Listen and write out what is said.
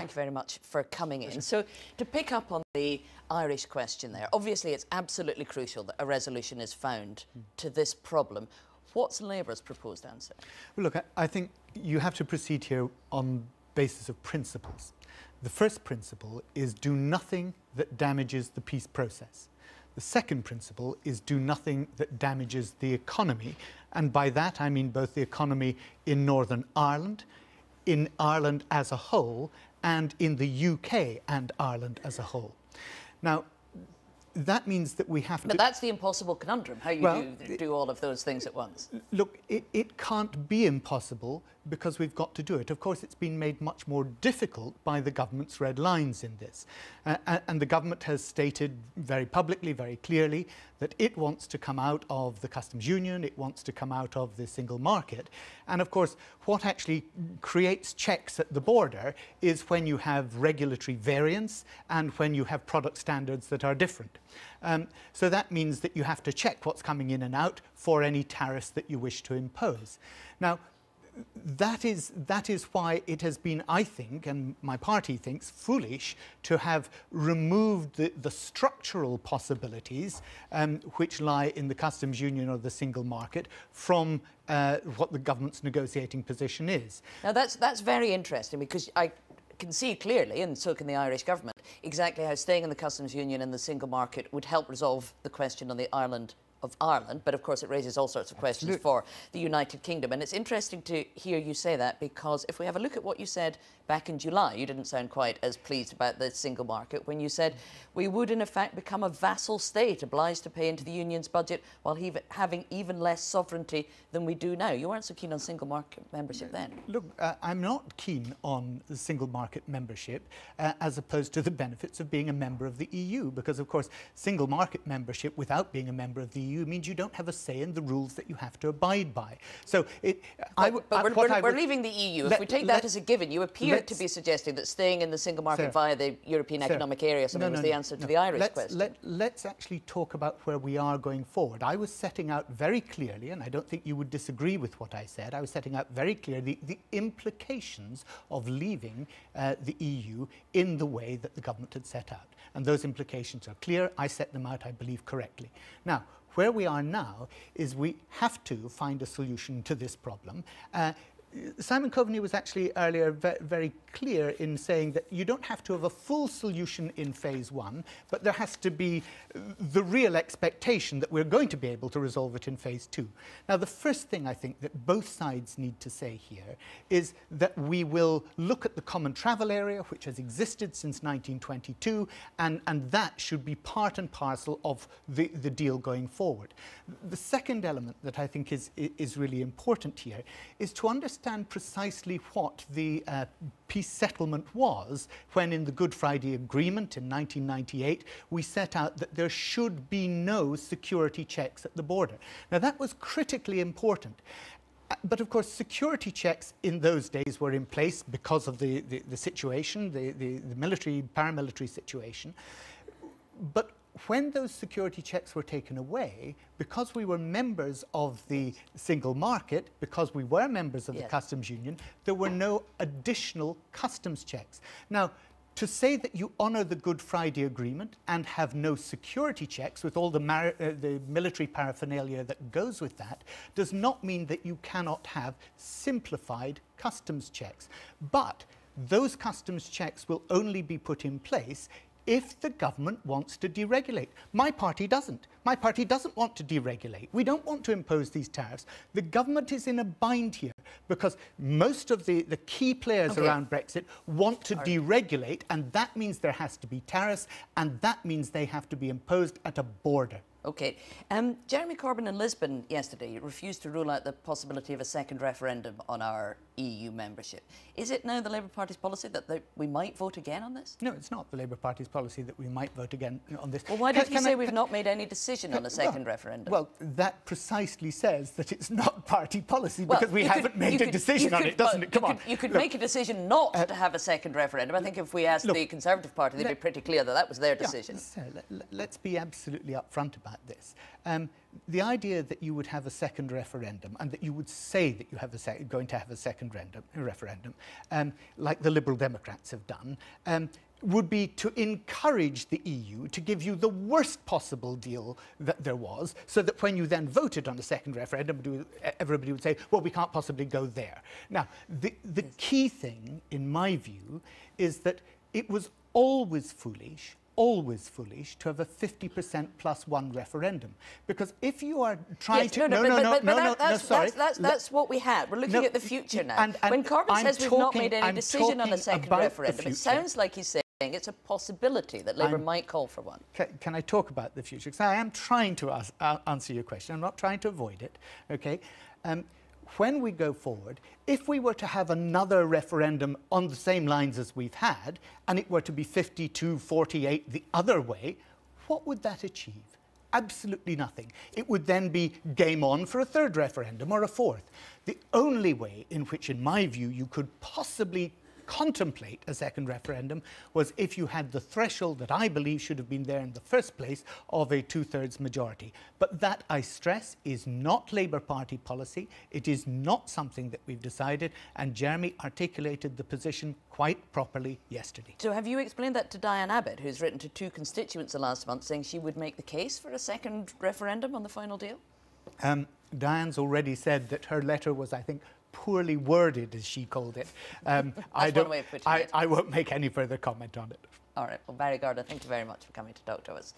thank you very much for coming in. So, to pick up on the Irish question there, obviously it's absolutely crucial that a resolution is found to this problem. What's Labour's proposed answer? Well, look, I think you have to proceed here on basis of principles. The first principle is do nothing that damages the peace process. The second principle is do nothing that damages the economy. And by that I mean both the economy in Northern Ireland, in Ireland as a whole, and in the UK and Ireland as a whole. Now, that means that we have to... But that's the impossible conundrum, how you do all of those things at once. Look, it can't be impossible because we've got to do it. Of course, it's been made much more difficult by the government's red lines in this. And the government has stated very publicly, very clearly, that it wants to come out of the customs union, it wants to come out of the single market. And of course, what actually creates checks at the border is when you have regulatory variance and when you have product standards that are different. So that means that you have to check what's coming in and out for any tariffs that you wish to impose. Now, that is why it has been, I think, and my party thinks, foolish to have removed the structural possibilities which lie in the customs union or the single market from what the government's negotiating position is. Now that's very interesting because I can see clearly, and so can the Irish government, exactly how staying in the customs union and the single market would help resolve the question on the island of Ireland, but of course it raises all sorts of questions for the United Kingdom. And it's interesting to hear you say that because if we have a look at what you said back in July, you didn't sound quite as pleased about the single market when you said we would in effect become a vassal state obliged to pay into the union's budget while having even less sovereignty than we do now. You weren't so keen on single market membership then. Look, I'm not keen on the single market membership as opposed to the benefits of being a member of the EU, because of course single market membership without being a member of the EU means you don't have a say in the rules that you have to abide by. So we're leaving the EU. If we take that as a given, you appear to be suggesting that staying in the single market via the European Economic Area was the answer to the Irish question. Let's actually talk about where we are going forward. I was setting out very clearly, and I don't think you would disagree with what I said, I was setting out very clearly the implications of leaving the EU in the way that the government had set out. And those implications are clear. I set them out, I believe, correctly. Now, where we are now is we have to find a solution to this problem. Simon Coveney was actually earlier very clear in saying that you don't have to have a full solution in phase one, but there has to be the real expectation that we're going to be able to resolve it in phase two. Now, the first thing I think that both sides need to say here is that we will look at the common travel area, which has existed since 1922, and that should be part and parcel of the deal going forward. The second element that I think is really important here is to understand precisely what the peace settlement was when in the Good Friday Agreement in 1998 we set out that there should be no security checks at the border. Now that was critically important. But of course, security checks in those days were in place because of the situation, the military, paramilitary situation. But when those security checks were taken away, because we were members of the single market, because we were members of the customs union, there were no additional customs checks. Now, to say that you honour the Good Friday Agreement and have no security checks with all the military paraphernalia that goes with that does not mean that you cannot have simplified customs checks. But those customs checks will only be put in place if the government wants to deregulate. My party doesn't. My party doesn't want to deregulate. We don't want to impose these tariffs. The government is in a bind here because most of the key players around Brexit want to deregulate, and that means there has to be tariffs, and that means they have to be imposed at a border. OK. Jeremy Corbyn in Lisbon yesterday refused to rule out the possibility of a second referendum on our EU membership. Is it now the Labour Party's policy that we might vote again on this? No, it's not the Labour Party's policy that we might vote again on this. Well, why did he say we've not made any decision on a second referendum? Well, that precisely says that it's not party policy because we haven't made a decision on it, doesn't it? Come on. You could make a decision not to have a second referendum. I think if we asked the Conservative Party, they'd be pretty clear that that was their decision. Let's be absolutely upfront about about this. The idea that you would have a second referendum and that you would say that you have going to have a second referendum, like the Liberal Democrats have done, would be to encourage the EU to give you the worst possible deal that there was, so that when you then voted on a second referendum, everybody would say, well, we can't possibly go there. Now, the key thing, in my view, is that it was always foolish to have a 50% plus one referendum. Because if you are trying That's what we had. We're looking at the future now. And when Corbyn says we've not made any decision on a second referendum, it sounds like he's saying it's a possibility that Labour might call for one. Can I talk about the future? Because I am trying to answer your question. I'm not trying to avoid it, okay? When we go forward, if we were to have another referendum on the same lines as we've had, and it were to be 52-48 the other way, what would that achieve? Absolutely nothing. It would then be game on for a third referendum or a fourth. The only way in which, in my view, you could possibly contemplate a second referendum was if you had the threshold that I believe should have been there in the first place of a two-thirds majority. But that, I stress, is not Labour Party policy. It is not something that we've decided, and Jeremy articulated the position quite properly yesterday. So have you explained that to Diane Abbott, who's written to 2 constituents the last month saying she would make the case for a second referendum on the final deal? Diane's already said that her letter was, I think, poorly worded, as she called it. One way of putting it. I won't make any further comment on it. All right. Well, Barry Gardiner, thank you very much for coming to talk to us.